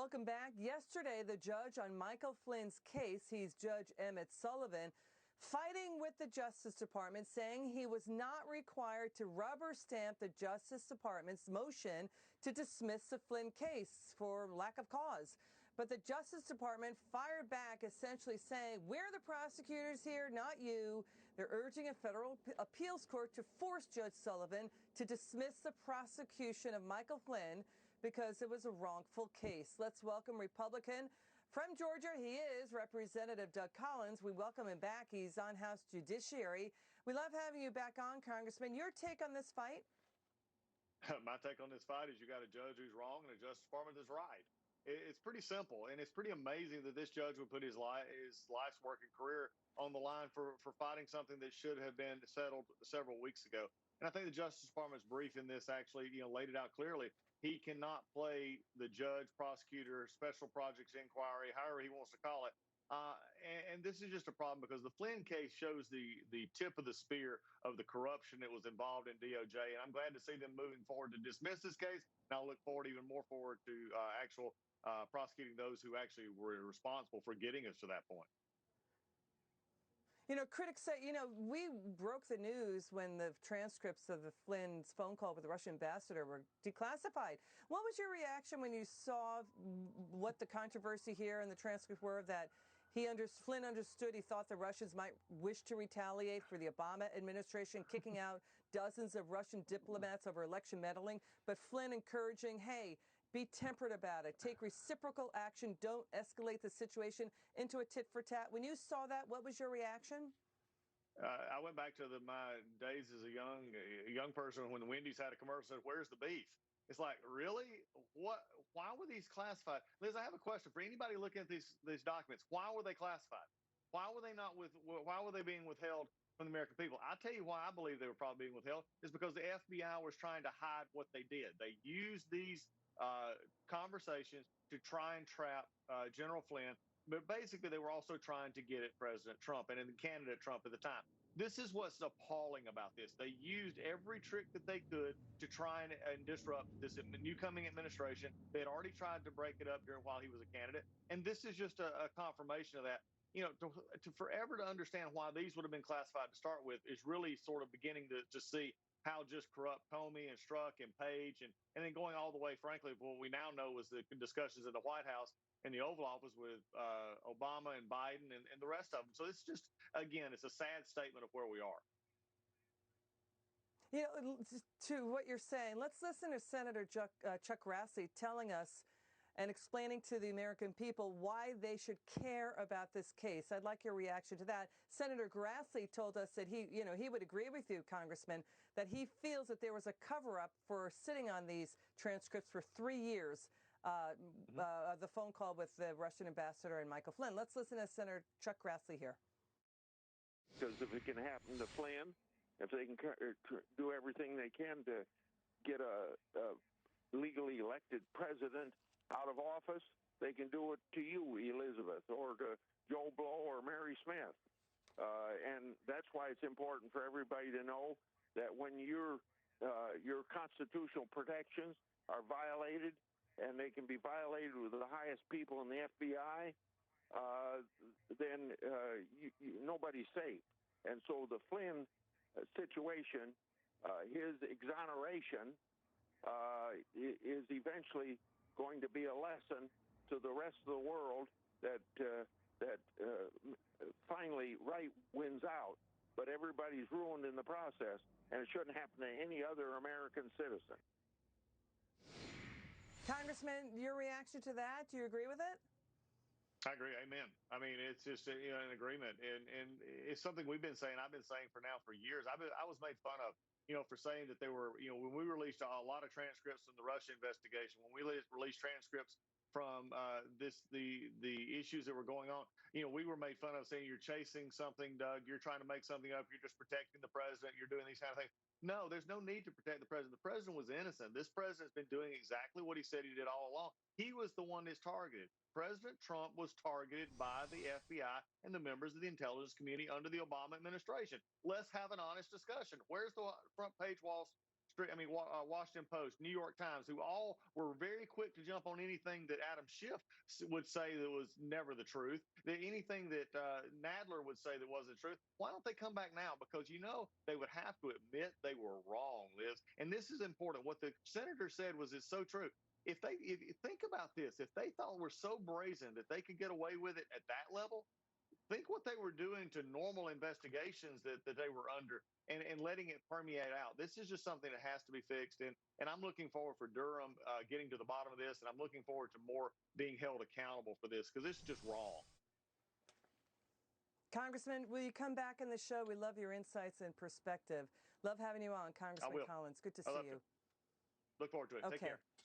Welcome back. Yesterday, the judge on Michael Flynn's case, he's Judge Emmett Sullivan, fighting with the Justice Department, saying he was not required to rubber stamp the Justice Department's motion to dismiss the Flynn case for lack of cause. But the Justice Department fired back, essentially saying, we're the prosecutors here, not you. They're urging a federal appeals court to force Judge Sullivan to dismiss the prosecution of Michael Flynn because it was a wrongful case. Let's welcome Republican from Georgia. He is Representative Doug Collins. We welcome him back. He's on House Judiciary. We love having you back on, Congressman. Your take on this fight? My take on this fight is you got a judge who's wrong and a Justice Department that's right. It's pretty simple, and it's pretty amazing that this judge would put his life's working career on the line for fighting something that should have been settled several weeks ago. And I think the Justice Department's brief in this actually, laid it out clearly. He cannot play the judge, prosecutor, special projects inquiry, however he wants to call it. And this is just a problem because the Flynn case shows the tip of the spear of the corruption that was involved in DOJ. And I'm glad to see them moving forward to dismiss this case. And I'll look forward, even more forward to actual prosecuting those who actually were responsible for getting us to that point. Critics say, we broke the news when the transcripts of the Flynn's phone call with the Russian ambassador were declassified. What was your reaction when you saw what the controversy here and the transcripts were, that Flynn understood he thought the Russians might wish to retaliate for the Obama administration kicking out dozens of Russian diplomats over election meddling, but Flynn encouraging, hey, be temperate about it. Take reciprocal action. Don't escalate the situation into a tit for tat. When you saw that, what was your reaction? I went back to my days as a young person when the Wendy's had a commercial that said, "Where's the beef?" It's like, really? What? Why were these classified? Liz, I have a question for anybody looking at these documents. Why were they classified? Why were they not why were they being withheld from the American people? I'll tell you why I believe they were probably being withheld is because the FBI was trying to hide what they did. They used these conversations to try and trap General Flynn, but basically they were also trying to get at President Trump and candidate Trump at the time. This is what's appalling about this. They used every trick that they could to try and disrupt this new coming administration. They had already tried to break it up while he was a candidate, and this is just a confirmation of that. To forever to understand why these would have been classified to start with is really sort of beginning to see how just corrupt Comey and Strzok and Page and then going all the way, frankly, what we now know was the discussions in the White House and the Oval Office with Obama and Biden and the rest of them. So it's just, again, it's a sad statement of where we are. To what you're saying, let's listen to Senator Chuck Grassley telling us and explaining to the American people why they should care about this case. I'd like your reaction to that. Senator Grassley told us that he would agree with you, Congressman, that he feels that there was a cover-up for sitting on these transcripts for 3 years, the phone call with the Russian ambassador and Michael Flynn. Let's listen to Senator Chuck Grassley here. Because if it can happen to Flynn, if they can do everything they can to get a legally elected president out of office, they can do it to you, Elizabeth, or to Joe Blow or Mary Smith. And that's why it's important for everybody to know that when your constitutional protections are violated, and they can be violated with the highest people in the FBI, then nobody's safe. And so the Flynn situation, his exoneration is eventually going to be a lesson to the rest of the world that finally right wins out, but everybody's ruined in the process, and it shouldn't happen to any other American citizen. Congressman, your reaction to that? Do you agree with it? I agree. Amen. I mean, it's just an agreement, and it's something we've been saying. I've been saying for years. I was made fun of, for saying that they were, when we released a lot of transcripts from the Russia investigation, when we released transcripts from the issues that were going on, we were made fun of saying you're chasing something, Doug. You're trying to make something up. You're just protecting the president. You're doing these kind of things. No, there's no need to protect the president. The president was innocent. This president's been doing exactly what he said he did all along. He was the one that's targeted. President Trump was targeted by the FBI and the members of the intelligence community under the Obama administration. Let's have an honest discussion. Where's the front page Wall Washington Post, New York Times, who all were very quick to jump on anything that Adam Schiff would say that was never the truth, that anything that Nadler would say that wasn't true. Why don't they come back now? Because, they would have to admit they were wrong, Liz. And this is important. What the senator said is so true. If think about this, if they thought we're so brazen that they could get away with it at that level, think what they were doing to normal investigations that they were under, and letting it permeate out. This is just something that has to be fixed. And I'm looking forward for Durham getting to the bottom of this. And I'm looking forward to more being held accountable for this, because this is just wrong. Congressman, will you come back in the show? We love your insights and perspective. Love having you on, Congressman Collins. Good to see you. Look forward to it. Okay. Take care.